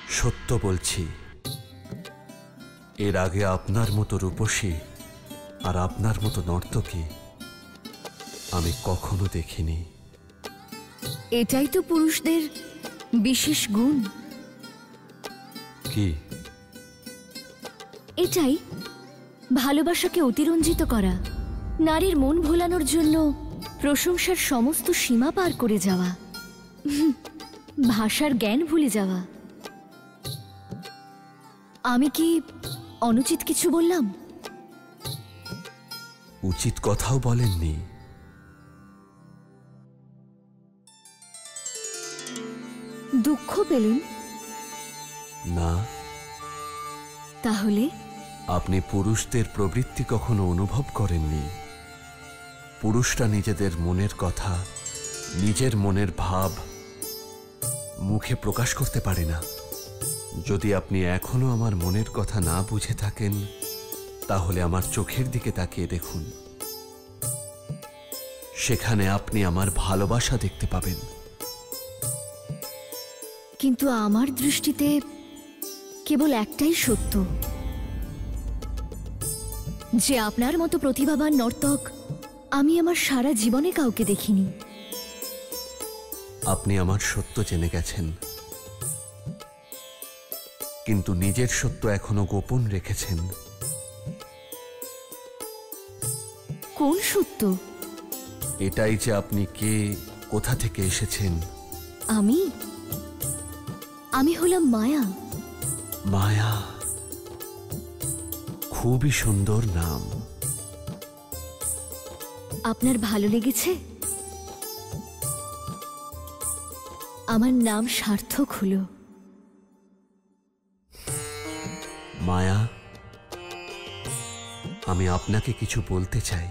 সত্য বলছি, এর আগে আপনার মতো রূপসী আর আপনার মতো নর্তকী আমি কখনো দেখিনি। এটাই তো পুরুষদের বিশেষ গুণ। কি? এটাই ভালোবাসাকে অতিরঞ্জিত করা, নারীর মন ভোলানোর জন্য প্রশংসার সমস্ত সীমা পার করে যাওয়া, ভাষার জ্ঞান ভুলে যাওয়া। আমি কি অনুচিত কিছু বললাম? উচিত কথাও বলেননি। দুঃখ পেলেন না। তাহলে আপনি পুরুষদের প্রবৃত্তি কখনো অনুভব করেননি। পুরুষরা নিজেদের মনের কথা, নিজের মনের ভাব মুখে প্রকাশ করতে পারে না। যদি আপনি এখনো আমার মনের কথা না বুঝে থাকেন, তাহলে আমার চোখের দিকে তাকিয়ে দেখুন। সেখানে আপনি আমার ভালোবাসা দেখতে পাবেন। কিন্তু আমার দৃষ্টিতে কেবল একটাই সত্য, যে আপনার মতো প্রতিভাবান নর্তক আমি আমার সারা জীবনে কাউকে দেখিনি। আপনি আমার সত্য জেনে গেছেন, কিন্তু নিজের সত্য এখনো গোপন রেখেছেন। কোন সত্য? এটাই যে আপনি কে, কোথা থেকে এসেছেন। আমি হলাম মায়া। মায়া? খুবই সুন্দর নাম। আপনার ভালো লেগেছে? আমার নাম সার্থক হলো। মায়া, আমি আপনাকে কিছু বলতে চাই।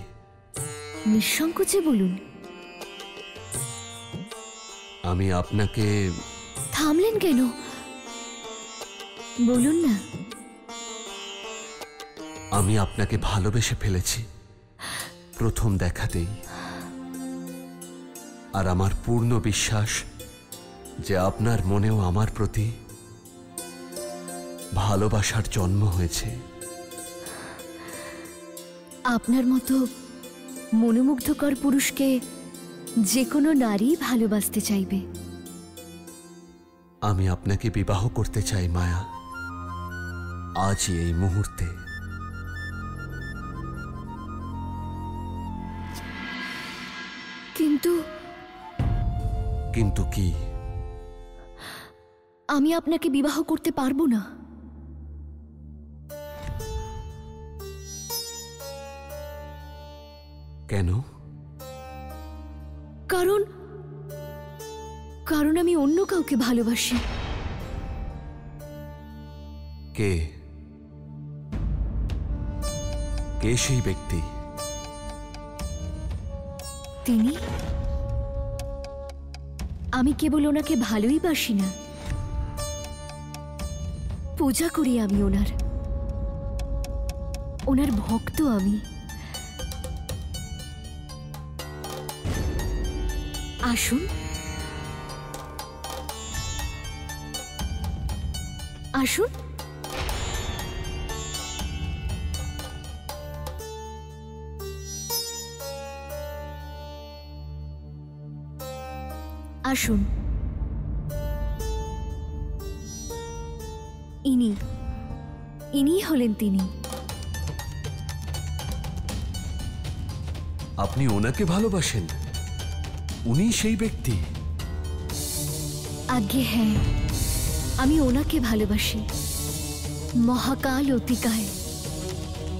নিঃসংকোচে বলুন। আমি আপনাকে... থামলেন কেন? বলুন না। আমি আপনাকে ভালোবেসে ফেলেছি প্রথম দেখাতেই। আর আমার পূর্ণ বিশ্বাস যে আপনার মনেও আমার প্রতি ভালোবাসার জন্ম হয়েছে। আপনার মতো মনোমুগ্ধকর পুরুষকে যে কোনো নারী ভালোবাসতে চাইবে। আমি আপনাকে বিবাহ করতে চাই মায়া, আজই এই মুহূর্তে। কিন্তু কি? আমি আপনাকে বিবাহ করতে পারবো না। কেন? কারণ আমি অন্য কাউকে ভালোবাসি। কে? কে সেই ব্যক্তি? তিনি। আমি কেবল ওনাকে ভালোই বাসি না, পূজা করি আমি ওনার ভক্ত আমি। আসুন, আসুন। আসুন। ইনি হলেন তিনি। আপনি ওনাকে ভালোবাসেন? উনি সেই ব্যক্তি? আজ্ঞে হ্যাঁ, আমি ওনাকে ভালোবাসি। মহাকাল অতিকায়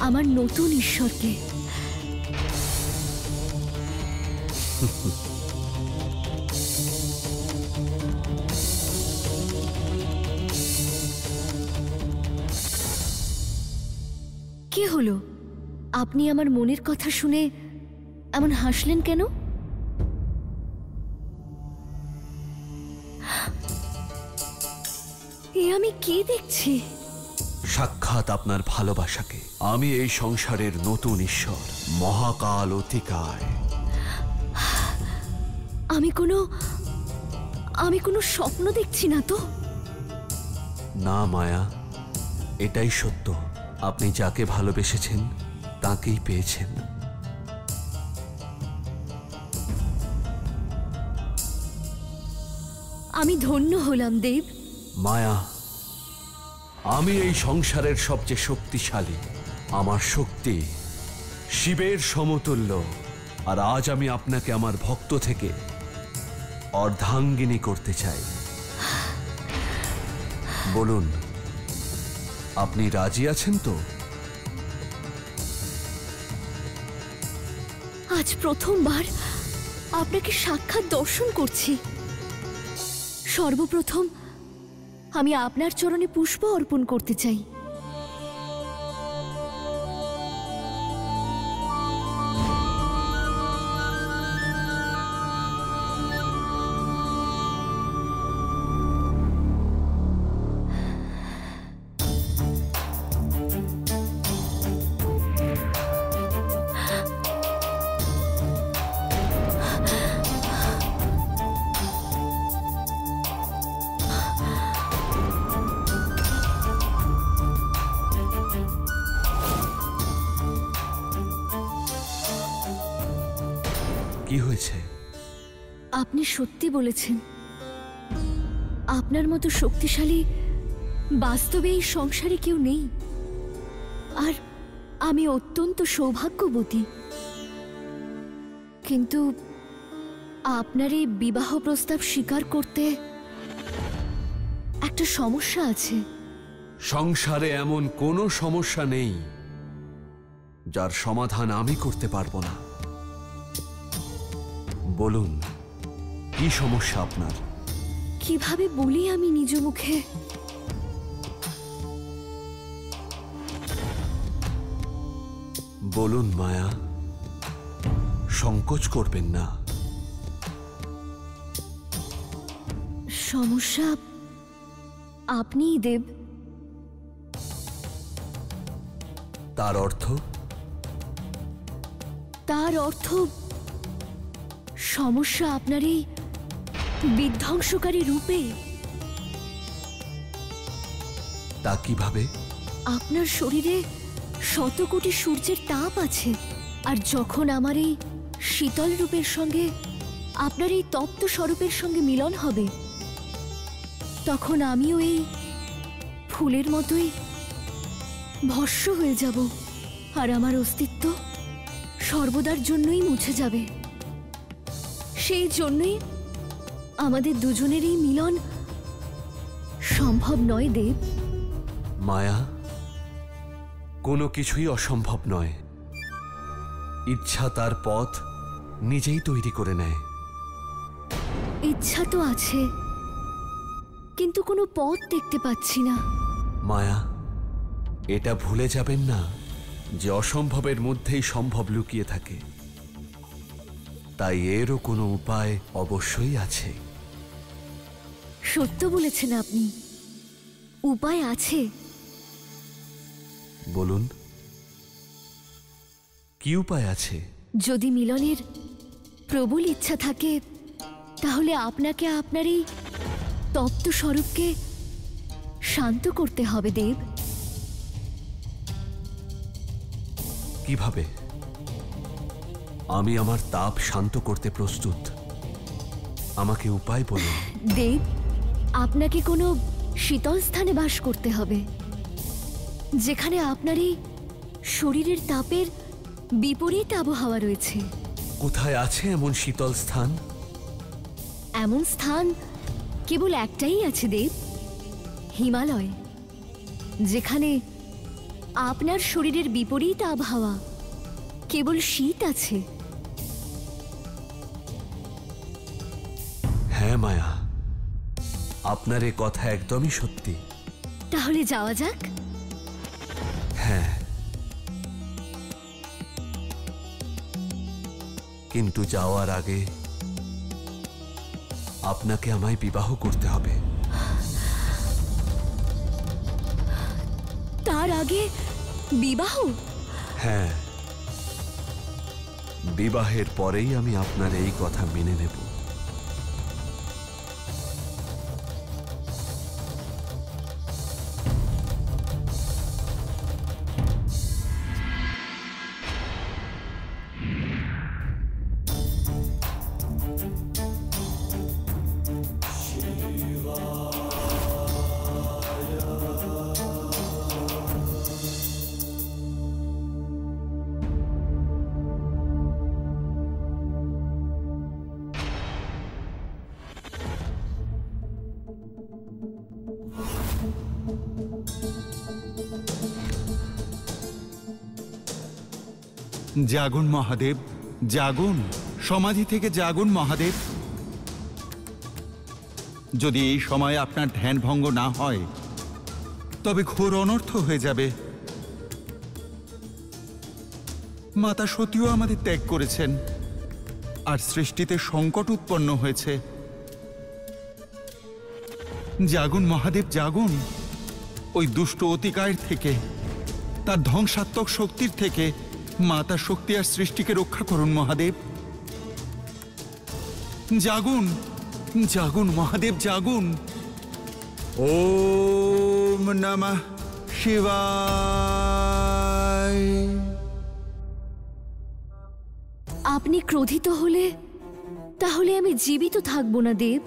আমার নতুন ঈশ্বরকে। কি হলো? আপনি আমার মনের কথা শুনে এমন হাসলেন কেন? এ আমি কি দেখছি? সাক্ষাৎ আপনার ভালোবাসাকে। আমি এই সংসারের নতুন ঈশ্বর, মহাকাল অতিকায়। আমি কোনো স্বপ্ন দেখছি না তো? না মায়া, এটাই সত্য। আপনি যাকে ভালোবেসেছেন তাকেই পেয়েছেন। আমি ধন্য হলাম দেব। মায়া, আমি এই সংসারের সবচেয়ে শক্তিশালী। আমার শক্তি শিবের সমতুল্য। আর আজ আমি আপনাকে আমার ভক্ত থেকে অর্ধাঙ্গিনী করতে চাই। বলুন, আপনি রাজি আছেন তো? আজ প্রথমবার আপনাকে সাক্ষাৎ দর্শন করছি। সর্বপ্রথম আমি আপনার চরণে পুষ্প অর্পণ করতে চাই। কি হয়েছে? আপনি সত্যি বলেছেন। আপনার মতো শক্তিশালী বাস্তবে এই সংসারে কেউ নেই। আর আমি অত্যন্ত সৌভাগ্যবতী। কিন্তু আপনার এই বিবাহ প্রস্তাব স্বীকার করতে একটা সমস্যা আছে। সংসারে এমন কোনো সমস্যা নেই যার সমাধান আমি করতে পারবো না। বলুন, কি সমস্যা আপনার? কিভাবে বলি আমি নিজ মুখে? বলুন মায়া, সংকোচ করবেন না। সমস্যা আপনিই দেব। তার অর্থ? তার অর্থ সমস্যা আপনার এই বিধ্বংসকারী রূপে। তা কিভাবে? আপনার শরীরে শত কোটি সূর্যের তাপ আছে। আর যখন আমার এই শীতল রূপের সঙ্গে আপনার এই তপ্ত স্বরূপের সঙ্গে মিলন হবে, তখন আমিও এই ফুলের মতোই ভস্ম হয়ে যাব। আর আমার অস্তিত্ব সর্বদার জন্যই মুছে যাবে। সেই জন্যই আমাদের দুজনের এই মিলন সম্ভব নয় দেব। মায়া, কোনো কিছুই অসম্ভব নয়। ইচ্ছা তার পথ নিজেই তৈরি করে নেয়। ইচ্ছা তো আছে, কিন্তু কোনো পথ দেখতে পাচ্ছি না। মায়া, এটা ভুলে যাবেন না যে অসম্ভবের মধ্যেই সম্ভব লুকিয়ে থাকে। তাই এরও কোনো উপায় অবশ্যই আছে। সত্য বলেছেন আপনি, উপায় আছে। বলুন, কি উপায় আছে? যদি মিলনের প্রবল ইচ্ছা থাকে, তাহলে আপনাকে আপনার এই তপ্ত স্বরূপকে শান্ত করতে হবে দেব। কিভাবে? আমি আমার তাপ শান্ত করতে প্রস্তুত। আমাকে উপায় বলুন। দেব, আপনাকে কোনো শীতল স্থানে বাস করতে হবে, যেখানে আপনার এই শরীরের তাপের বিপরীত আবহাওয়া রয়েছে। কোথায় আছে এমন শীতল স্থান? এমন স্থান কেবল একটাই আছে দেব, হিমালয়, যেখানে আপনার শরীরের বিপরীত আবহাওয়া, কেবল শীত আছে। হ্যাঁ মায়া, আপনার এ কথা একদমই সত্যি। তাহলে যাওয়া যাক। হ্যাঁ, কিন্তু যাওয়ার আগে আপনাকে আমায় বিবাহ করতে হবে। তার আগে বিবাহ? হ্যাঁ, বিবাহের পরেই আমি আপনার এই কথা মেনে নেব। জাগুন মহাদেব, জাগুন, সমাধি থেকে জাগুন মহাদেব। যদি এই সময় আপনার ধ্যান ভঙ্গ না হয় তবে ঘোর অনর্থ হয়ে যাবে। মাতা সতীও আমাদের ত্যাগ করেছেন, আর সৃষ্টিতে সংকট উৎপন্ন হয়েছে। জাগুন মহাদেব, জাগুন। ওই দুষ্ট অতিকায়ের থেকে, তার ধ্বংসাত্মক শক্তির থেকে মাতা শক্তি আর সৃষ্টিকে রক্ষা করুন মহাদেব। জাগুন, জাগুন মহাদেব, জাগুন। ওম নমঃ শিবায়। আপনি ক্রোধিত হলে তাহলে আমি জীবিত থাকবো না দেব।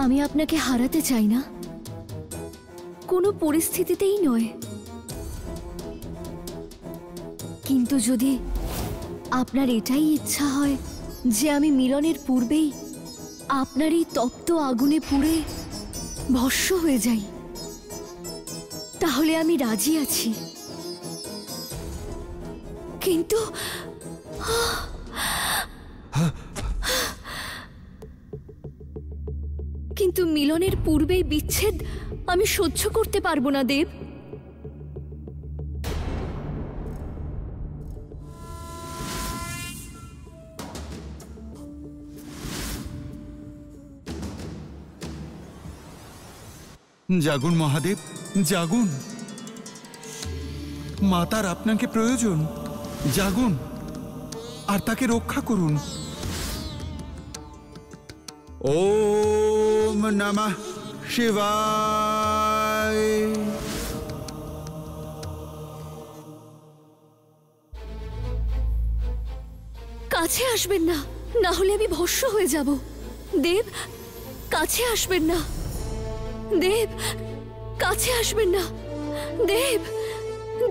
আমি আপনাকে হারাতে চাই না, কোনো পরিস্থিতিতেই নয়। কিন্তু যদি আপনার এটাই ইচ্ছা হয় যে আমি মিলনের পূর্বেই আপনার এই তপ্ত আগুনে পুড়ে ভস্ম হয়ে যাই, তাহলে আমি রাজি আছি। কিন্তু মিলনের পূর্বেই বিচ্ছেদ আমি সহ্য করতে পারবো না দেব। জাগুন মহাদেব, জাগুন। মাতার আপনাকে প্রয়োজন। জাগুন আর তাকে রক্ষা করুন। ওম নমঃ শিবায়। কাছে আসবেন না, না হলে আমি ভস্ম হয়ে যাব। দেব, কাছে আসবেন না। দেব, কাছে আসবেন না। দেব,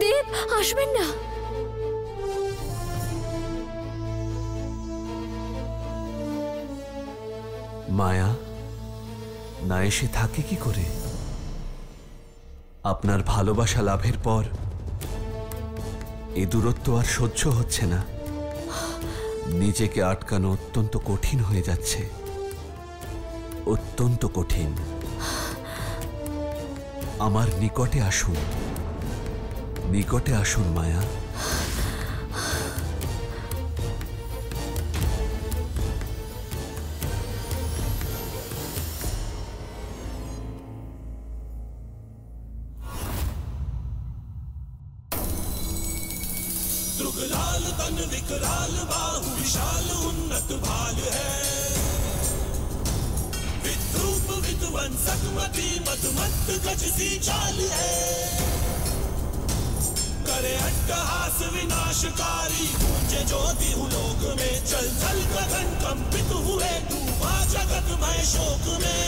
দেব, আসবেন না। মায়া না এসে থাকে কি করে? আপনার ভালোবাসা লাভের পর এ দূরত্ব আর সহ্য হচ্ছে না। নিজেকে আটকানো অত্যন্ত কঠিন হয়ে যাচ্ছে, অত্যন্ত কঠিন। আমার নিকটে আসুন, নিকটে আসুন মায়া। दुगलाल तन विकराल बाहु विशाल उन्नत भाल है। विद्रूप विध्वंसक मति मधुमत्त गज सी चाल है। करे अट्टहास विनाशकारी गूंजे ज्योति लोक में। चल चल गगन कंपित हुए डूबा जगत मय शोक में।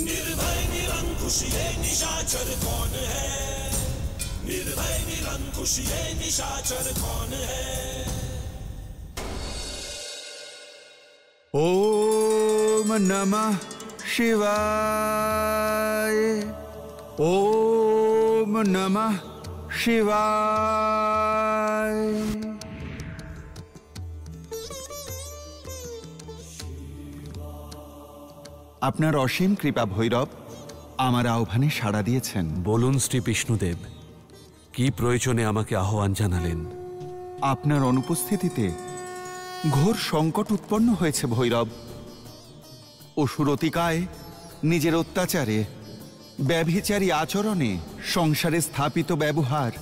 निर्भय निरंकुश ये निशाचर कौन है? निर्भय निरंकुश ये निशाचर कौन है? ओम नमः शिवाय। ओम नमः शिवाय। আপনার অসীম কৃপা ভৈরব, আমার আহ্বানে সাড়া দিয়েছেন। বলুন শ্রী বিষ্ণুদেব, কি প্রয়োজনে আমাকে আহ্বান জানালেন? আপনার অনুপস্থিতিতে ঘোর সংকট উৎপন্ন হয়েছে ভৈরব। অসুরতিকায় নিজের অত্যাচারে, ব্যভিচারী আচরণে সংসারে স্থাপিত ব্যবহার,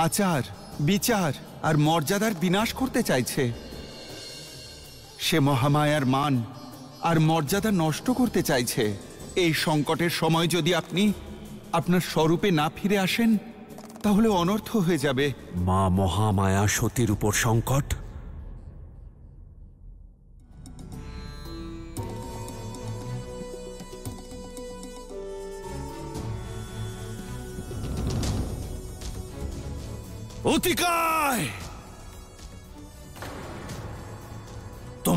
আচার, বিচার আর মর্যাদার বিনাশ করতে চাইছে। সে মহামায়ার মান আর মর্যাদা নষ্ট করতে চাইছে। এই সংকটের সময় যদি আপনি আপনার স্বরূপে না ফিরে আসেন তাহলে অনর্থ হয়ে যাবে। মা মহামায়া সতীর উপর সংকট? অতিকায়,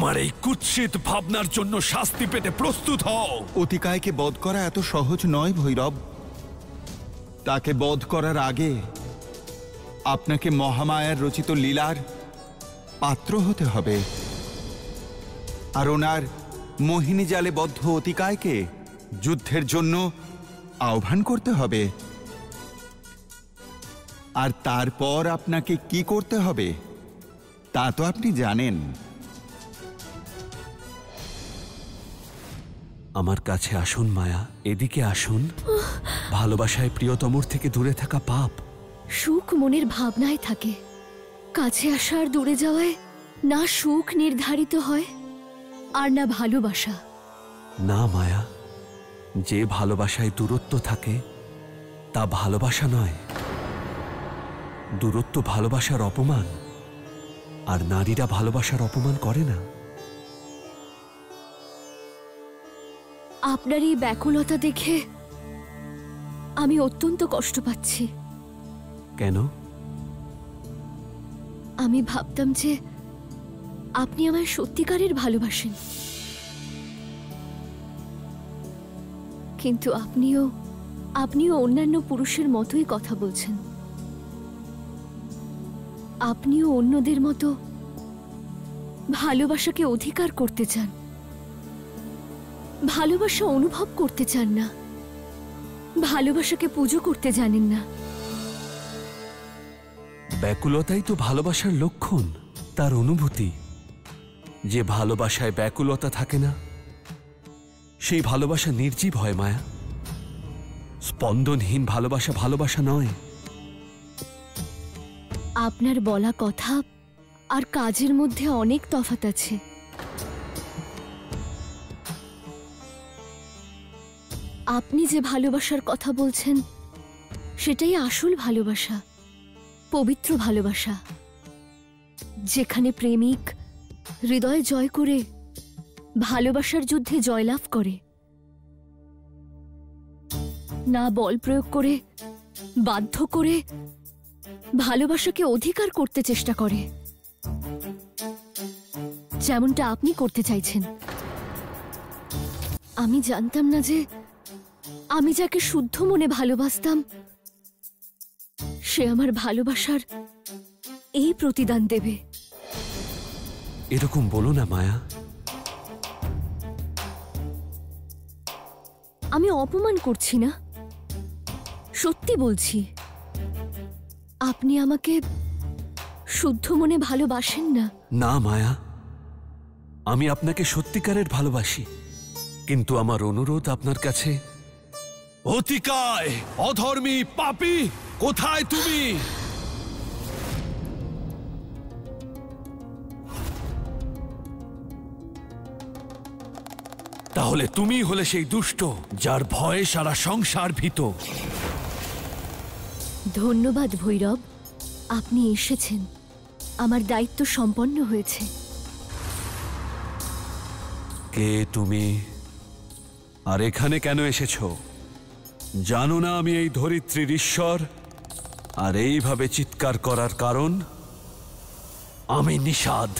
তোমার এই কুৎসিত ভাবনার জন্য শাস্তি পেতে প্রস্তুত হও। অতিকায়কে বধ করা এত সহজ নয় ভৈরব। তাকে বধ করার আগে আপনাকে মহামায়ার রচিত লীলার পাত্র হতে হবে, আর ওনার মোহিনী জালে বদ্ধ অতিকায়কে যুদ্ধের জন্য আহ্বান করতে হবে। আর তারপর আপনাকে কি করতে হবে তা তো আপনি জানেন। আমার কাছে আসুন মায়া, এদিকে আসুন। ভালোবাসায় প্রিয়তমর থেকে দূরে থাকা পাপ। সুখ মনের ভাবনায় থাকে, কাছে আসা আর দূরে যাওয়ায় না সুখ নির্ধারিত হয় আর না ভালোবাসা। না মায়া, যে ভালোবাসায় দূরত্ব থাকে তা ভালোবাসা নয়। দূরত্ব ভালোবাসার অপমান, আর নারীরা ভালোবাসার অপমান করে না। আপনার এই ব্যাকুলতা দেখে আমি অত্যন্ত কষ্ট পাচ্ছি। কেন? আমি ভাবতাম যে আপনি আমায় সত্যিকারের ভালোবাসেন, কিন্তু আপনিও অন্যান্য পুরুষের মতোই কথা বলছেন। আপনিও অন্যদের মতো ভালোবাসাকে অধিকার করতে চান, ভালোবাসা অনুভব করতে চান না, ভালোবাসাকে পুজো করতে জানেন না। ব্যাকুলতাই তো ভালোবাসার লক্ষণ, তার অনুভূতি। যে ভালোবাসায় ব্যাকুলতা থাকে না সেই ভালোবাসা নির্জীব হয় মায়া। স্পন্দনহীন ভালোবাসা ভালোবাসা নয়। আপনার বলা কথা আর কাজের মধ্যে অনেক তফাৎ আছে। আপনি যে ভালোবাসার কথা বলছেন সেটাই আসল ভালোবাসা, পবিত্র ভালোবাসা, যেখানে প্রেমিক হৃদয় জয় করে ভালোবাসার যুদ্ধে জয়লাভ করে, না বল প্রয়োগ করে বাধ্য করে ভালোবাসাকে অধিকার করতে চেষ্টা করে, যেমনটা আপনি করতে চাইছেন। আমি জানতাম না যে আমি যাকে শুদ্ধ মনে ভালোবাসতাম সে আমার ভালোবাসার এই প্রতিদান দেবে। এরকম বলো না মায়া। আমি অপমান করছি না, সত্যি বলছি। আপনি আমাকে শুদ্ধ মনে ভালোবাসেন না। না মায়া, আমি আপনাকে সত্যিকারের ভালোবাসি, কিন্তু আমার অনুরোধ আপনার কাছে। অতিকায়, অধর্মী, পাপী, কোথায় তুমি? তাহলে তুমি হলে সেই দুষ্ট যার ভয়ে সারা সংসার ভীত। ধন্যবাদ ভৈরব, আপনি এসেছেন, আমার দায়িত্ব সম্পন্ন হয়েছে। কে তুমি, আর এখানে কেন এসেছো? জানো না আমি এই ধরিত্রীর ঈশ্বর? আর এইভাবে চিৎকার করার কারণ? আমি নিষাদ,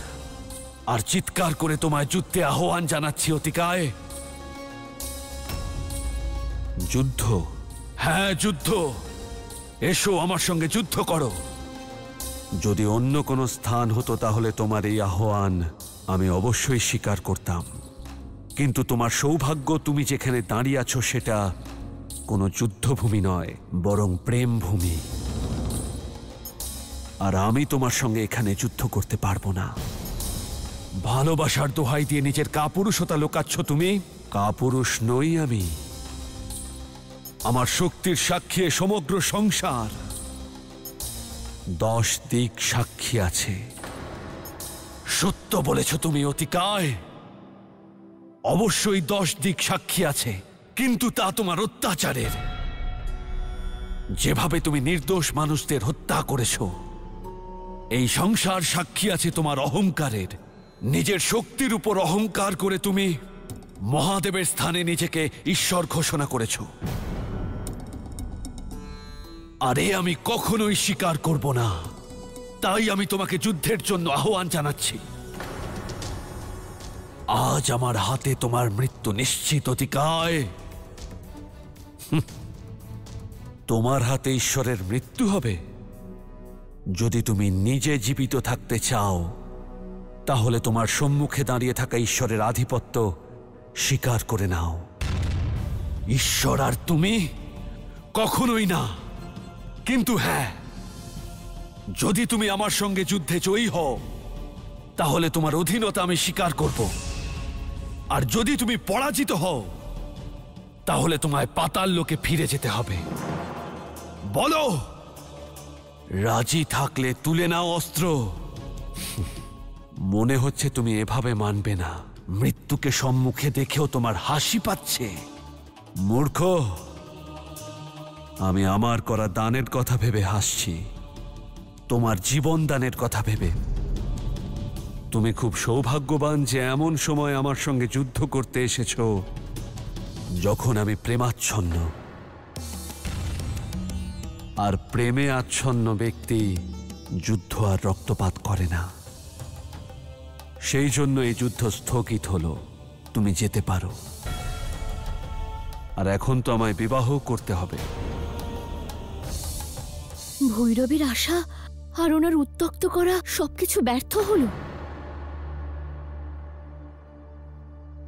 আর চিৎকার করে তোমায় যুদ্ধে আহ্বান জানাচ্ছি অতিকায়। যুদ্ধ? হ্যাঁ, যুদ্ধ। এসো আমার সঙ্গে যুদ্ধ করো। যদি অন্য কোনো স্থান হতো তাহলে তোমার এই আহ্বান আমি অবশ্যই স্বীকার করতাম, কিন্তু তোমার সৌভাগ্য তুমি যেখানে দাঁড়িয়ে আছো সেটা কোনো যুদ্ধভূমি নয়, বরং প্রেমভূমি। আর আমি তোমার সঙ্গে এখানে যুদ্ধ করতে পারবো না। ভালোবাসার দোহাই দিয়ে নিজের কাপুরুষতা লোকাচ্ছ তুমি। কাপুরুষ নই আমি, আমার শক্তির সাক্ষী সমগ্র সংসার। 10 দিক সাক্ষী আছে। সত্য বলেছ তুমি অতিকায়, অবশ্যই 10 দিক সাক্ষী আছে, কিন্তু তা তোমার অত্যাচারের। যেভাবে তুমি নির্দোষ মানুষদের হত্যা করেছ, এই সংসার সাক্ষী আছে তোমার অহংকারের। নিজের শক্তির উপর অহংকার করে তুমি মহাদেবের স্থানে নিজেকে ঈশ্বর ঘোষণা করেছ। আরে আমি কখনোই স্বীকার করব না, তাই আমি তোমাকে যুদ্ধের জন্য আহ্বান জানাচ্ছি। আজ আমার হাতে তোমার মৃত্যু নিশ্চিত অতিকায়। তোমার হাতে ঈশ্বরের মৃত্যু হবে। যদি তুমি নিজে জীবিত থাকতে চাও তাহলে তোমার সম্মুখে দাঁড়িয়ে থাকা ঈশ্বরের আধিপত্য স্বীকার করে নাও। ঈশ্বর আর তুমি কখনোই না। কিন্তু হ্যাঁ, যদি তুমি আমার সঙ্গে যুদ্ধে জয়ী হও তাহলে তোমার অধীনতা আমি স্বীকার করব। আর যদি তুমি পরাজিত হও তাহলে তোমায় পাতাল লোকে ফিরে যেতে হবে। বলো, রাজি থাকলে তুলে নাও অস্ত্র। মনে হচ্ছে তুমি এভাবে মানবে না। মৃত্যুকে সম্মুখে দেখেও তোমার হাসি পাচ্ছে। মূর্খ, আমি আমার করা দানের কথা ভেবে হাসছি, তোমার জীবন দানের কথা ভেবে। তুমি খুব সৌভাগ্যবান যে এমন সময় আমার সঙ্গে যুদ্ধ করতে এসেছো যখন আমি প্রেমাচ্ছন্ন। আর প্রেমে আচ্ছন্ন ব্যক্তি যুদ্ধ আর রক্তপাত করে না। সেই জন্য এই যুদ্ধ স্থগিত হলো। তুমি যেতে পারো। আর এখন তো আমায় বিবাহ করতে হবে। ভৈরবের আশা আর ওনার উত্ত্যক্ত করা সবকিছু ব্যর্থ হলো।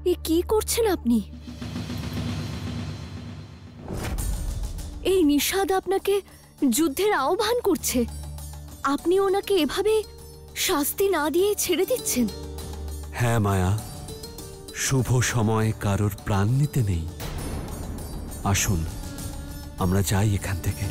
এ কি করছেন আপনি? এই নিষাদ আপনাকে যুদ্ধের আহ্বান করছে। আপনি ওনাকে এভাবে শাস্তি না দিয়ে ছেড়ে দিচ্ছেন। হ্যাঁ মায়া, শুভ সময়ে কারোর প্রাণ নিতে নেই। আসুন আমরা যাই এখান থেকে।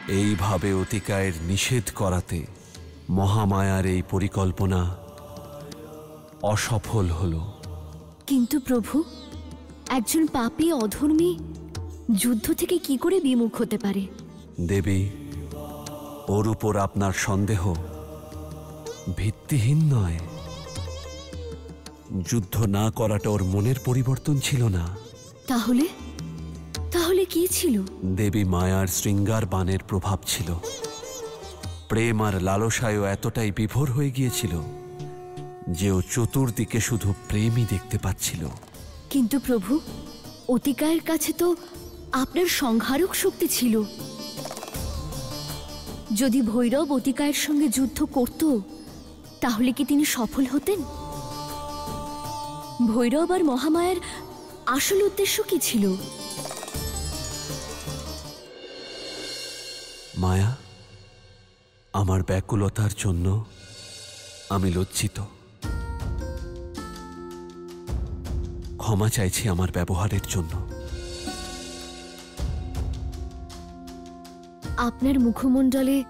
এইভাবে অতিকায়ের নিষেধ করাতে মহামায়ার এই পরিকল্পনা অসফল হল। কিন্তু প্রভু, একজন পাপী অধর্মী যুদ্ধ থেকে কি করে বিমুখ হতে পারে? দেবী, ওর উপর আপনার সন্দেহ ভিত্তিহীন নয়। যুদ্ধ না করাটা ওর মনের পরিবর্তন ছিল না। তাহলে তাহলে কি ছিল? দেবী মায়ার শৃঙ্গার বাণের প্রভাব ছিল। প্রেম আর লালসায়ও এতটাই বিভোর হয়ে গিয়েছিল যে ও চতুর্দিকে শুধু প্রেমই দেখতে পাচ্ছিল। কিন্তু প্রভু, অতিকায়ের কাছে তো আপনার সংহারক শক্তি ছিল। যদি ভৈরব অতিকায়ের সঙ্গে যুদ্ধ করত তাহলে কি তিনি সফল হতেন? ভৈরব আর মহামায়ার আসল উদ্দেশ্য কি ছিল? মায়া, আমার ব্যাকুলতার জন্য আমি লজ্জিত। ক্ষমা চাইছি আমার ব্যবহারের জন্য। আপনার মুখমণ্ডলে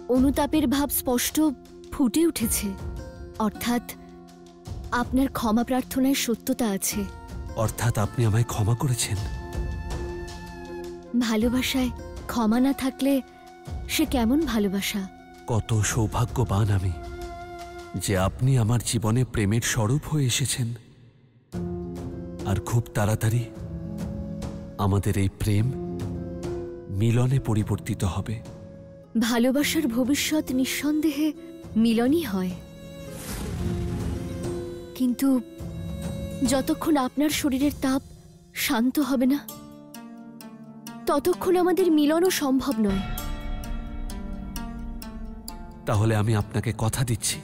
অনুতাপের ভাব স্পষ্ট ফুটে উঠেছে। অর্থাৎ আপনার ক্ষমা প্রার্থনায় সত্যতা আছে। অর্থাৎ আপনি আমায় ক্ষমা করেছেন? ভালোবাসায় ক্ষমা না থাকলে সে কেমন ভালোবাসা? কত সৌভাগ্যবান আমি যে আপনি আমার জীবনে প্রেমের স্বরূপ হয়ে এসেছেন। আর খুব তাড়াতাড়ি আমাদের এই প্রেম মিলনে পরিবর্তিত হবে। ভালোবাসার ভবিষ্যৎ নিঃসন্দেহে মিলনই হয়। কিন্তু যতক্ষণ আপনার শরীরের তাপ শান্ত হবে না ততক্ষণ আমাদের মিলনও সম্ভব নয়। তাহলে আমি আপনাকে কথা দিচ্ছি,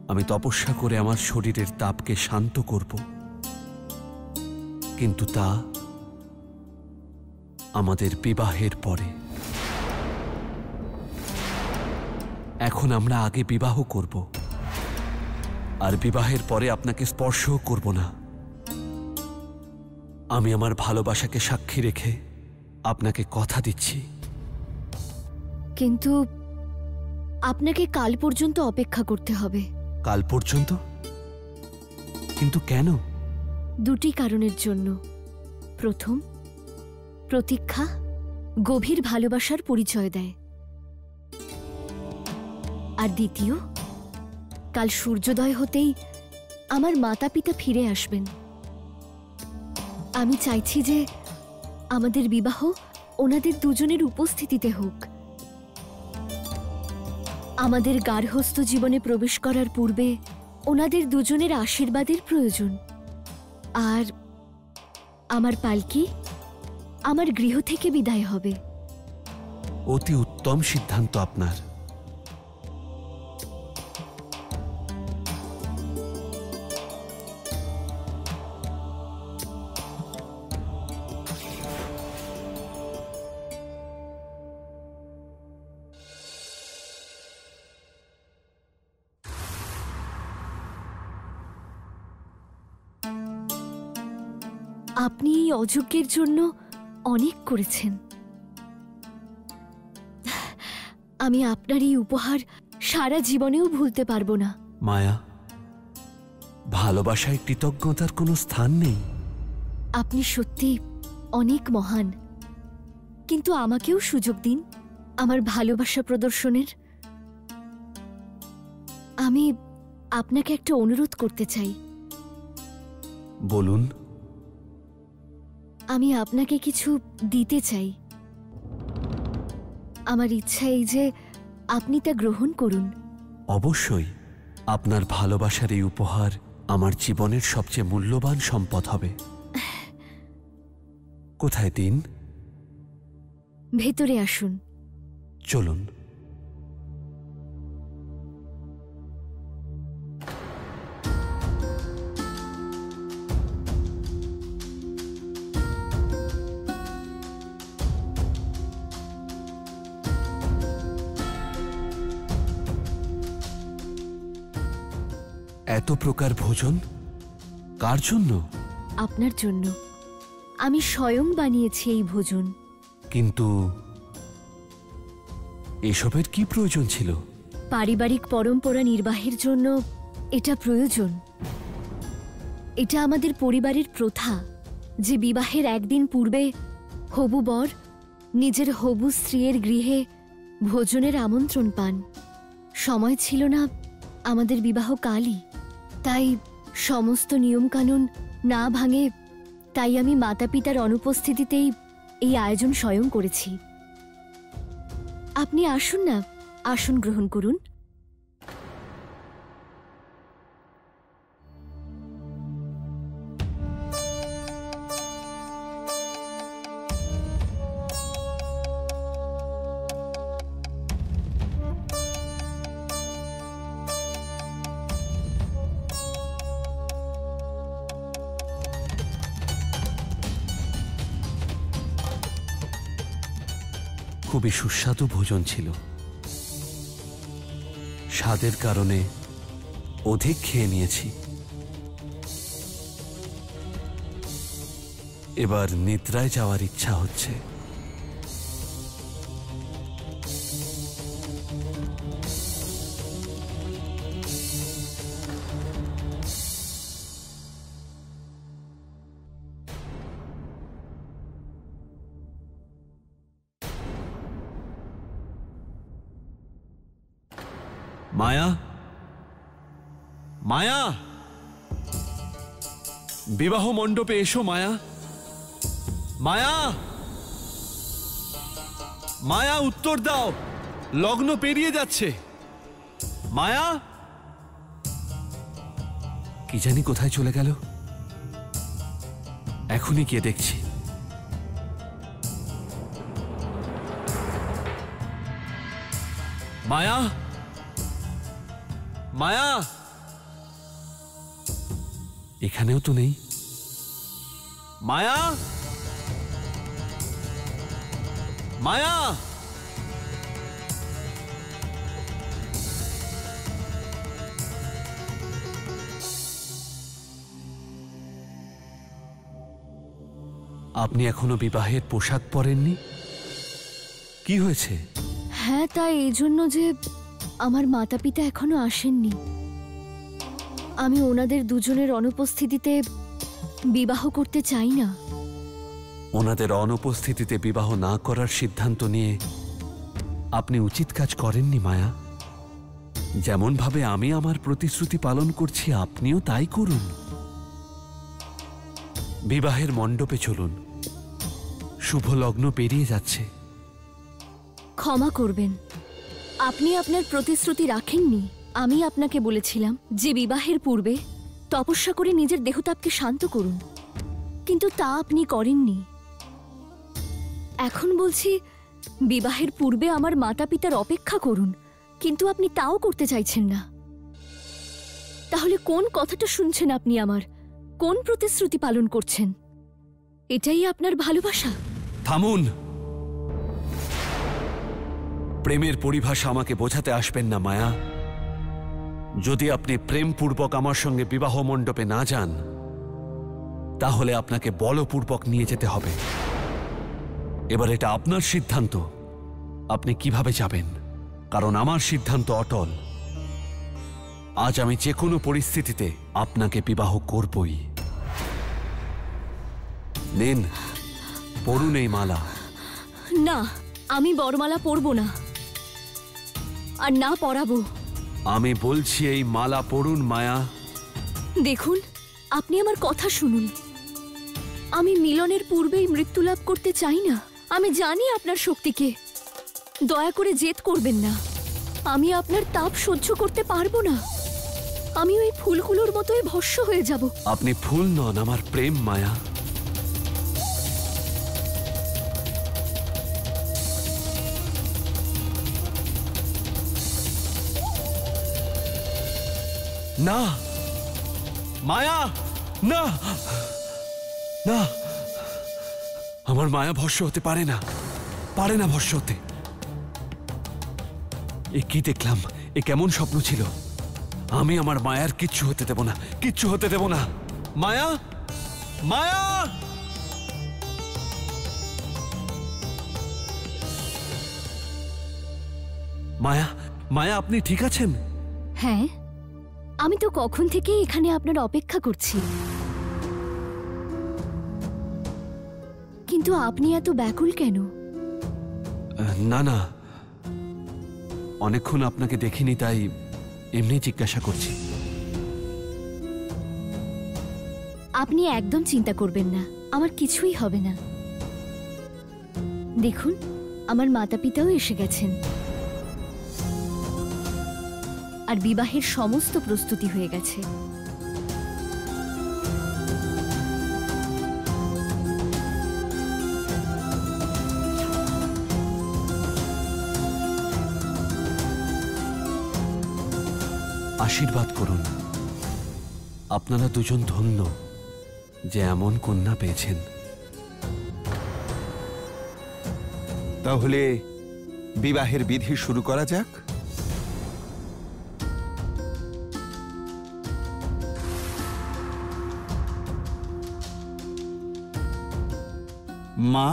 আমি তপস্যা করে আমার শরীরের তাপকে শান্ত করব। কিন্তু তা আমাদের বিবাহের পরে। এখন আমরা আগে বিবাহ করব, আর বিবাহের পরে আপনাকে স্পর্শও করব না। আমি আমার ভালোবাসাকে সাক্ষী রেখে আপনাকে কথা দিচ্ছি। কিন্তু আপনাকে কাল পর্যন্ত অপেক্ষা করতে হবে। কাল পর্যন্ত? কিন্তু কেন? দুটি কারণের জন্য। প্রথম, প্রতীক্ষা গভীর ভালোবাসার পরিচয় দেয়। আর দ্বিতীয়, কাল সূর্যোদয় হতেই আমার মাতা পিতা ফিরে আসবেন। আমি চাইছি যে আমাদের বিবাহ ওনাদের দুজনের উপস্থিতিতে হোক। আমাদের গার্হস্থ্য জীবনে প্রবেশ করার পূর্বে ওনাদের দুজনের আশীর্বাদের প্রয়োজন। আর আমার পালকি আমার গৃহ থেকে বিদায় হবে। অতি উত্তম সিদ্ধান্ত আপনার। আপনি এই অযোগ্যের জন্য অনেক করেছেন। আমি আপনার এই উপহার সারা জীবনেও ভুলতে পারবো না। মায়া, ভালোবাসায় কৃতজ্ঞতার কোনো স্থান নেই। আপনি সত্যি অনেক মহান, কিন্তু আমাকেও সুযোগ দিন আমার ভালোবাসা প্রদর্শনের। আমি আপনাকে একটা অনুরোধ করতে চাই। বলুন। আমি আপনাকে কিছু দিতে চাই। আমার ইচ্ছা এই যে আপনি তা গ্রহণ করুন। অবশ্যই। আপনার ভালোবাসার এই উপহার আমার জীবনের সবচেয়ে মূল্যবান সম্পদ হবে। কোথায় দিন? ভেতরে আসুন। চলুন। এত প্রকার ভোজন কার জন্য? আপনার জন্য। আমি স্বয়ং বানিয়েছি এই ভোজন। কিন্তু এসবের কি প্রয়োজন ছিল? পারিবারিক পরম্পরা নির্বাহের জন্য এটা প্রয়োজন। এটা আমাদের পরিবারের প্রথা যে বিবাহের একদিন পূর্বে হবু বর নিজের হবু স্ত্রীর গৃহে ভোজনের আমন্ত্রণ পান। সময় ছিল না আমাদের বিবাহ কালই, তাই সমস্ত নিয়মকানুন না ভাঙে তাই আমি মাতা পিতার অনুপস্থিতিতেই এই আয়োজন স্বয়ং করেছি। আপনি আসুন না, আসন গ্রহণ করুন। খুবই সুস্বাদু ভোজন ছিল। স্বাদের কারণে অধিক খেয়ে নিয়েছি। এবার নিদ্রায় যাওয়ার ইচ্ছা হচ্ছে। মায়া, মায়া, বিবাহ মণ্ডপে এসো। মায়া, মায়া, মায়া, উত্তর দাও। লগ্ন পেরিয়ে যাচ্ছে। মায়া, কি জানি কোথায় চলে গেল। এখনই গিয়ে দেখছি। মায়া, মায়া, এখানেও তো নেই। মায়া, মায়া, আপনি এখনো বিবাহের পোশাক পরেননি? কি হয়েছে? হ্যাঁ, তাই এই জন্য যে আমার মাতা পিতা এখনো আসেননি। আমি ওনাদের দুজনের অনুপস্থিতিতে বিবাহ করতে চাই না। ওনাদের অনুপস্থিতিতে বিবাহ না করার সিদ্ধান্ত নিয়ে আপনি উচিত কাজ করেননি মায়া। যেমনভাবে আমি আমার প্রতিশ্রুতি পালন করছি, আপনিও তাই করুন। বিবাহের মণ্ডপে চলুন। শুভ লগ্ন পেরিয়ে যাচ্ছে। ক্ষমা করবেন, আপনি আপনার প্রতিশ্রুতি রাখেননি। আমি আপনাকে বলেছিলাম যে বিবাহের পূর্বে তপস্যা করে নিজের দেহতাপকে শান্ত করুন, কিন্তু তা আপনি করেননি। এখন বলছি বিবাহের পূর্বে আমার মাতা পিতার অপেক্ষা করুন, কিন্তু আপনি তাও করতে চাইছেন না। তাহলে কোন কথাটা শুনছেন আপনি আমার? কোন প্রতিশ্রুতি পালন করছেন? এটাই আপনার ভালোবাসা? থামুন। প্রেমের পরিভাষা আমাকে বোঝাতে আসবেন না মায়া। যদি আপনি প্রেমপূর্বক আমার সঙ্গে বিবাহ মণ্ডপে না যান, তাহলে আপনাকে বলপূর্বক নিয়ে যেতে হবে। এবার এটা আপনার সিদ্ধান্ত, আপনি কিভাবে যাবেন, কারণ আমার সিদ্ধান্ত অটল। আজ আমি যে কোনো পরিস্থিতিতে আপনাকে বিবাহ করবই। নিন, পরুন এই মালা। না, আমি বরমালা পরব না, আর না পরাবো। আমি বলছি এই মালা পরুন মায়া। দেখুন, আপনি আমার কথা শুনুন। আমি মিলনের পূর্বেই মৃত্যু লাভ করতে চাই না। আমি জানি আপনার শক্তিকে। দয়া করে জেদ করবেন না। আমি আপনার তাপ সহ্য করতে পারবো না। আমি ওই ফুলগুলোর মতোই ভস্ম হয়ে যাব। আপনি ফুল নন, আমার প্রেম মায়া। না মায়া, না না, আমার মায়া ভস্ম হতে পারে না, পারে না ভস্ম হতে। এ কি দেখলাম? এ কেমন স্বপ্ন ছিল? আমি আমার মায়ার কিচ্ছু হতে দেব না, কিচ্ছু হতে দেব না। মায়া, মায়া! মায়া, মায়া, আপনি ঠিক আছেন? হ্যাঁ, আমি তো কখন থেকে এখানে আপনার অপেক্ষা করছি, কিন্তু আপনি এত ব্যাকুল কেন? না না, অনেকক্ষণ আপনাকে দেখিনি, তাই এমনি জিজ্ঞাসা করছি। আপনি একদম চিন্তা করবেন না, আমার কিছুই হবে না। দেখুন, আমার মাতা পিতাও এসে গেছেন, আর বিবাহের সমস্ত প্রস্তুতি হয়ে গেছে। আশীর্বাদ করুন। আপনারা দুজন ধন্য যে এমন কন্যা পেয়েছেন। তাহলে বিবাহের বিধি শুরু করা যাক। মা,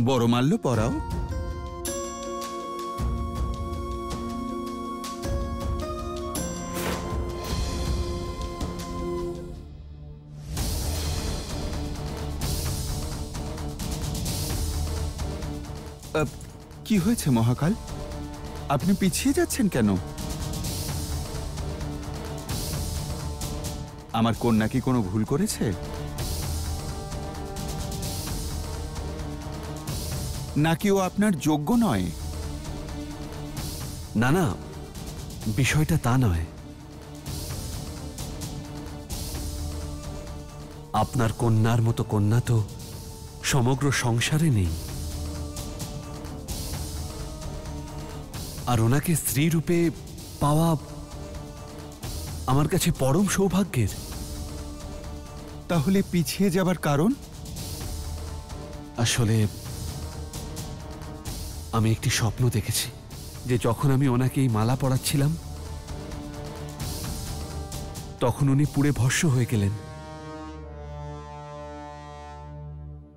বরমাল্য পরাও। কি হয়েছে মহাকাল? আপনি পিছিয়ে যাচ্ছেন কেন? আমার কন্যা কি কোনো ভুল করেছে? নাকি ও আপনার যোগ্য নয়? না না, বিষয়টা তা নয়। আপনার কন্যার মতো কন্যা তো সমগ্র সংসারে নেই। আর ওনাকে স্ত্রী রূপে পাওয়া আমার কাছে পরম সৌভাগ্যের। তাহলে পিছিয়ে যাবার কারণ? আসলে আমি একটি স্বপ্ন দেখেছি যে যখন আমি ওনাকে এই মালা পরাচ্ছিলাম, তখন উনি পুড়ে ভস্ম হয়ে গেলেন।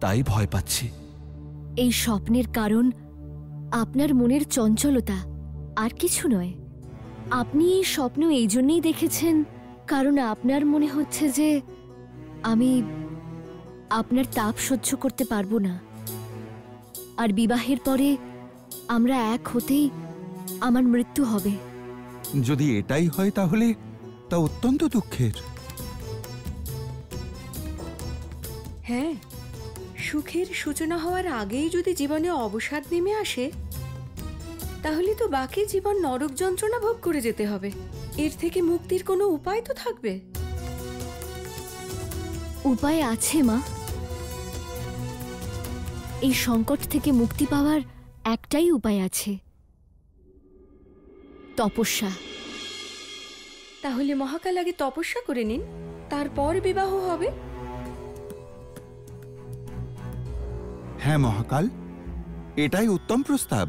তাই ভয় পাচ্ছি। এই স্বপ্নের কারণ আপনার মনের চঞ্চলতা, আর কিছু নয়। আপনি এই স্বপ্ন এই জন্যই দেখেছেন কারণ আপনার মনে হচ্ছে যে আমি আপনার তাপ সহ্য করতে পারবো না, আর বিবাহের পরে আমরা এক হতেই আমার মৃত্যু হবে। যদি এটাই হয় তাহলে তা অত্যন্ত দুঃখের। হ্যাঁ, সুখের সূচনা হওয়ার আগেই যদি জীবনে অবসাদ নেমে আসে, তাহলে তো বাকি জীবন নরক যন্ত্রণা ভোগ করে যেতে হবে। এর থেকে মুক্তির কোনো উপায় তো থাকবে। উপায় আছে মা। এই সংকট থেকে মুক্তি পাওয়ার একটাই উপায় আছে, তপস্যা। তাহলে মহাকাল আগে তপস্যা করে নিন, তারপর বিবাহ হবে। হ্যাঁ মহাকাল, এটাই উত্তম প্রস্তাব।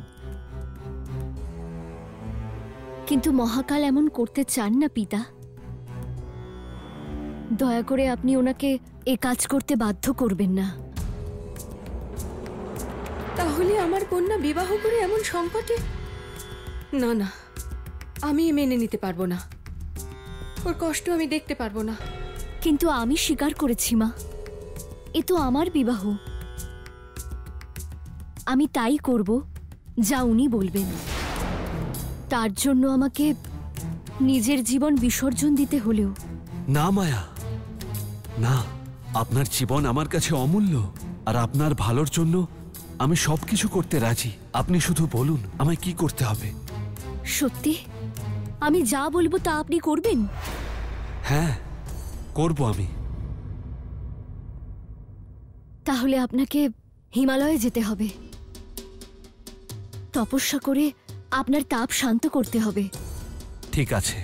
কিন্তু মহাকাল এমন করতে চান না পিতা। দয়া করে আপনি ওনাকে এ কাজ করতে বাধ্য করবেন না। তাহলে আমার কন্যা বিবাহ করে এমন সংকটে? না না, আমি মেনে নিতে পারবো না। ওর কষ্ট আমি দেখতে পারবো না। কিন্তু আমি স্বীকার করেছি মা, এ তো আমার বিবাহ। আমি তাই করব যা উনি বলবেন। তার জন্য আমাকে নিজের জীবন বিসর্জন দিতে হলেও। না মায়া, না, আপনার জীবন আমার কাছে অমূল্য, আর আপনার ভালোর জন্য আমি সবকিছু করতে রাজি। আপনি শুধু বলুন আমায় কি করতে হবে। সত্যি আমি যা বলবো তা আপনি করবেন? হ্যাঁ, করব আমি। তাহলে আপনাকে হিমালয়ে যেতে হবে। তপস্যা করে আপনার তাপ শান্ত করতে হবে। ঠিক আছে,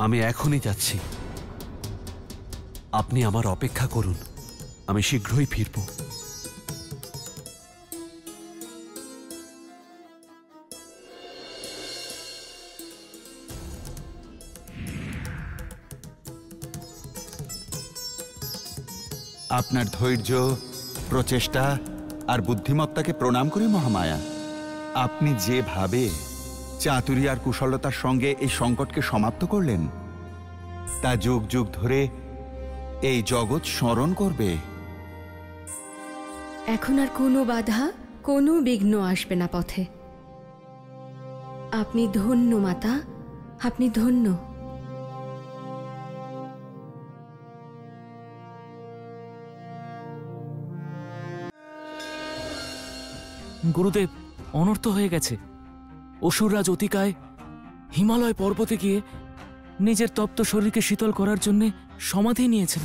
আমি এখনই যাচ্ছি। আপনি আমার অপেক্ষা করুন, আমি শীঘ্রই ফিরব। আপনার ধৈর্য, প্রচেষ্টা আর বুদ্ধিমত্তাকে প্রণাম করি মহামায়া। আপনি যেভাবে চাতুরী আর কুশলতার সঙ্গে এই সংকটকে সমাপ্ত করলেন, তা যুগ যুগ ধরে এই জগৎ স্মরণ করবে। এখন আর কোনো বাধা, কোনো বিঘ্ন আসবে না পথে। আপনি ধন্য মাতা, আপনি ধন্য। গুরুদেব, অনর্থ হয়ে গেছে। অসুররাজ অতিকায় হিমালয় পর্বতে গিয়ে নিজের তপ্ত শরীরকে শীতল করার জন্য সমাধি নিয়েছেন।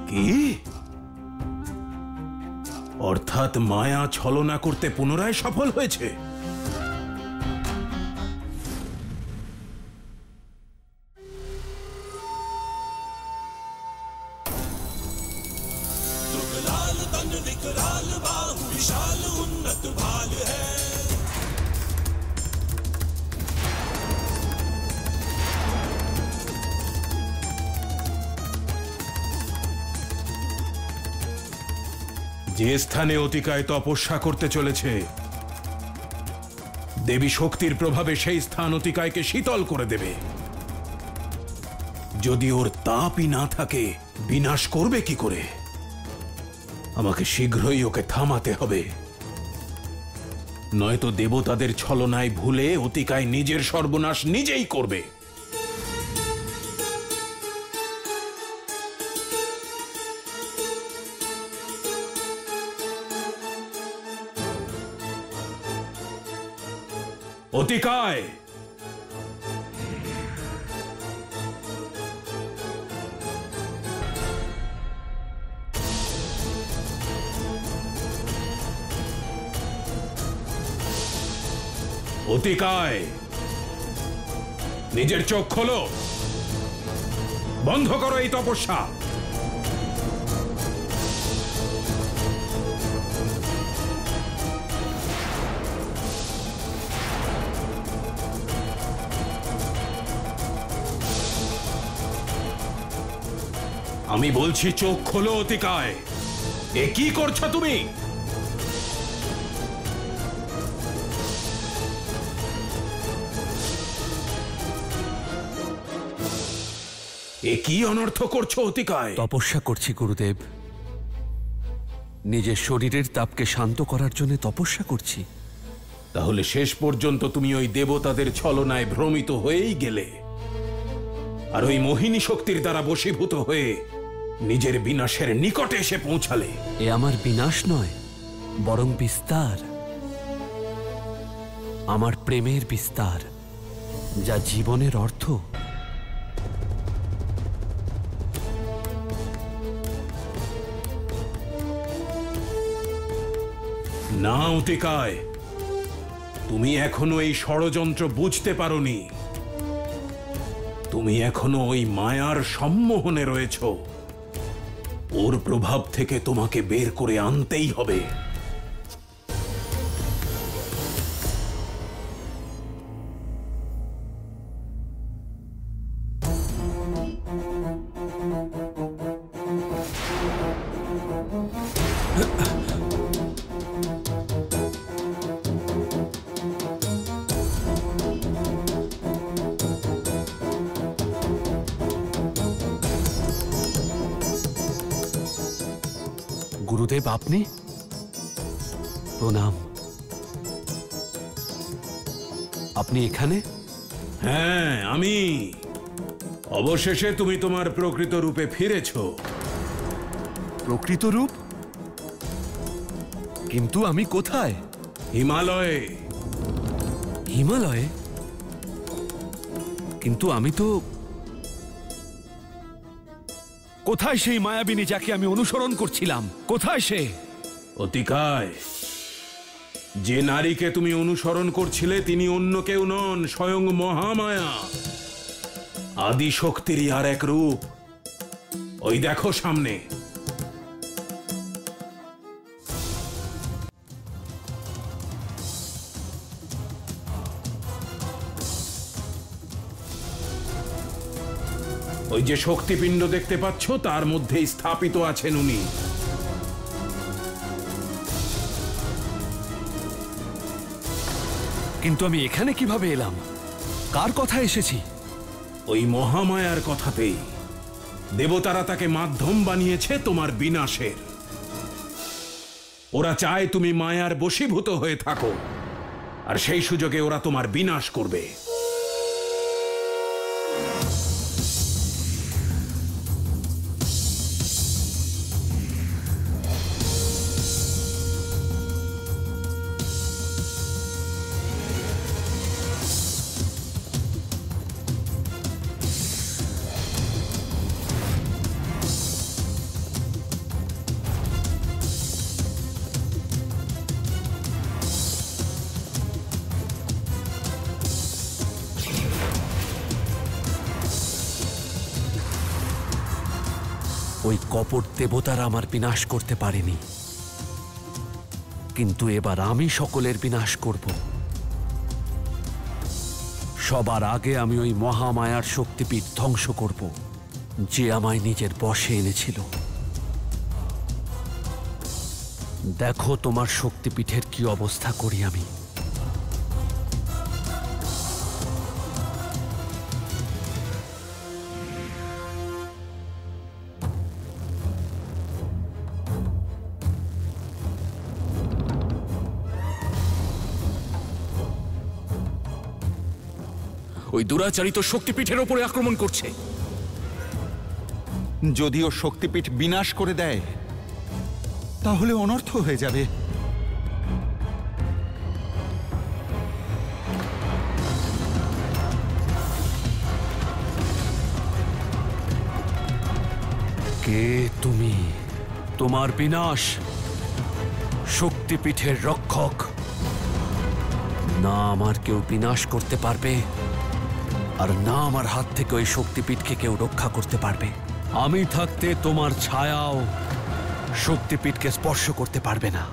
কি? অর্থাৎ মায়া ছলনা করতে পুনরায় সফল হয়েছে? যে স্থানে অতিকায় তপস্যা করতে চলেছে, দেবী শক্তির প্রভাবে সেই স্থান অতিকায়কে শীতল করে দেবে। যদি ওর তাপই না থাকে, বিনাশ করবে কি করে? আমাকে শীঘ্রই ওকে থামাতে হবে, নয়তো দেবতাদের ছলনায় ভুলে অতিকায় নিজের সর্বনাশ নিজেই করবে। অতিকায়, অতিকায়, নিজের চোখ খোলো, বন্ধ করো এই তপস্যা। আমি বলছি চোখ খোলো অতিকায়। এ কি করছো তুমি? এ কি অনর্থ করছো অতিকায়? তপস্যা করছি গুরুদেব, নিজের শরীরের তাপকে শান্ত করার জন্য তপস্যা করছি। তাহলে শেষ পর্যন্ত তুমি ওই দেবতাদের ছলনায় ভ্রমিত হয়েই গেলে। আর ওই মোহিনী শক্তির দ্বারা বশীভূত হয়ে নিজের বিনাশের নিকটে এসে পৌঁছালে। এ আমার বিনাশ নয়, বরং বিস্তার, আমার প্রেমের বিস্তার, যা জীবনের অর্থ। না অতিকায়, তুমি এখনো এই ষড়যন্ত্র বুঝতে পারোনি। তুমি এখনো ওই মায়ার সম্মোহনে রয়েছ। ওর প্রভাব থেকে তোমাকে বের করে আনতেই হবে। গুরুদেব, আপনি? প্রণাম। আপনি এখানে? হ্যাঁ, আমি। অবশেষে তুমি তোমার প্রকৃত রূপে ফিরেছ। প্রকৃত রূপ? কিন্তু আমি কোথায়? হিমালয়ে। হিমালয়ে? কিন্তু আমি তো... কোথায় সেই মায়াবিনী যাকে আমি অনুসরণ করছিলাম? কোথায় সে? অতিকায়, যে নারীকে তুমি অনুসরণ করছিলে তিনি অন্য কেউ নন, স্বয়ং মহামায়া, আদি শক্তিরই আর এক রূপ। ওই দেখো সামনে। ওই যে শক্তিপিণ্ড দেখতে পাচ্ছ, তার মধ্যে স্থাপিত আছেন উনি। কিন্তু আমি এখানে কিভাবে এলাম? কার কথা এসেছি? ওই মহামায়ার কথাতেই। দেবতারা তাকে মাধ্যম বানিয়েছে তোমার বিনাশের। ওরা চায় তুমি মায়ার বশীভূত হয়ে থাকো, আর সেই সুযোগে ওরা তোমার বিনাশ করবে। ওই কপট দেবতারা আমার বিনাশ করতে পারেনি, কিন্তু এবার আমি সকলের বিনাশ করব। সবার আগে আমি ওই মহামায়ার শক্তিপীঠ ধ্বংস করব, যে আমায় নিজের বশে এনেছিল। দেখো তোমার শক্তিপীঠের কি অবস্থা করি আমি। ওই দুরাচারিত শক্তিপীঠের ওপরে আক্রমণ করছে। যদিও শক্তিপীঠ বিনাশ করে দেয়, তাহলে অনর্থ হয়ে যাবে। কে তুমি? তোমার বিনাশ, শক্তিপীঠের রক্ষক। না আমার কেউ বিনাশ করতে পারবে, আর না আমার হাত থেকে ওই শক্তিপীঠকে কেউ রক্ষা করতে পারবে। আমি থাকতে তোমার ছায়াও শক্তিপীঠকে স্পর্শ করতে পারবে না।